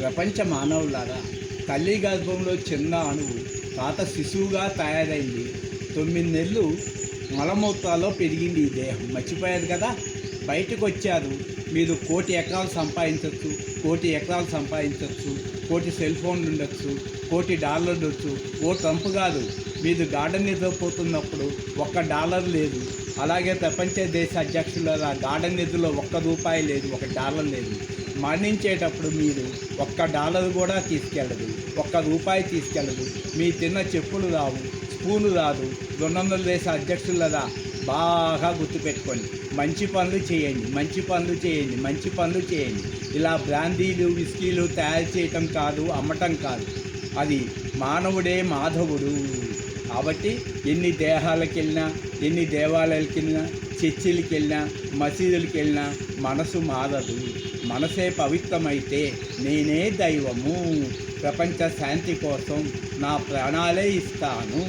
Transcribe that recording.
ప్రపంచ మానవులారా, తల్లి గర్భంలో చిన్న అణువు తాత శిశువుగా తయారైంది. 9 నెలలు మలమూత్రాల్లో పెరిగింది ఈ దేహం. మర్చిపోయారు కదా. బయటకు వచ్చారు. మీరు 1,00,00,000 సంపాదించవచ్చు, 1,00,00,000 సంపాదించవచ్చు, 1,00,00,000 సెల్ ఫోన్లు ఉండొచ్చు, $1,00,00,000 ఉండొచ్చు. ఓ ట్రంప్ గారు మీరు గార్డెన్ నిద్రపోతున్నప్పుడు $1 లేదు. అలాగే ప్రపంచ దేశ అధ్యక్షుల గార్డెన్ నిధుల్లో $1 లేదు, $1 లేదు. మరణించేటప్పుడు మీరు $1 కూడా తీసుకెళ్ళదు, $1 తీసుకెళ్ళదు. మీ తిన్న చెప్పులు రావు, స్పూను రాదు. 200 దేశ అధ్యక్షులరా, బాగా గుర్తుపెట్టుకోండి. మంచి పనులు చేయండి, మంచి పనులు చేయండి, మంచి పనులు చేయండి. ఇలా బ్రాందీలు విస్కీలు తయారు చేయటం కాదు, అమ్మటం కాదు. అది మానవుడే మాధవుడు. కాబట్టి ఎన్ని దేహాలకు వెళ్ళినా, ఎన్ని దేవాలయాలకు వెళ్ళినా, చర్చిలకు వెళ్ళినా, మసీదులకు వెళ్ళినా మనసు మారదు. మనసే పవిత్రమైతే నేనే దైవము. ప్రపంచ శాంతి కోసం నా ప్రాణాలే ఇస్తాను.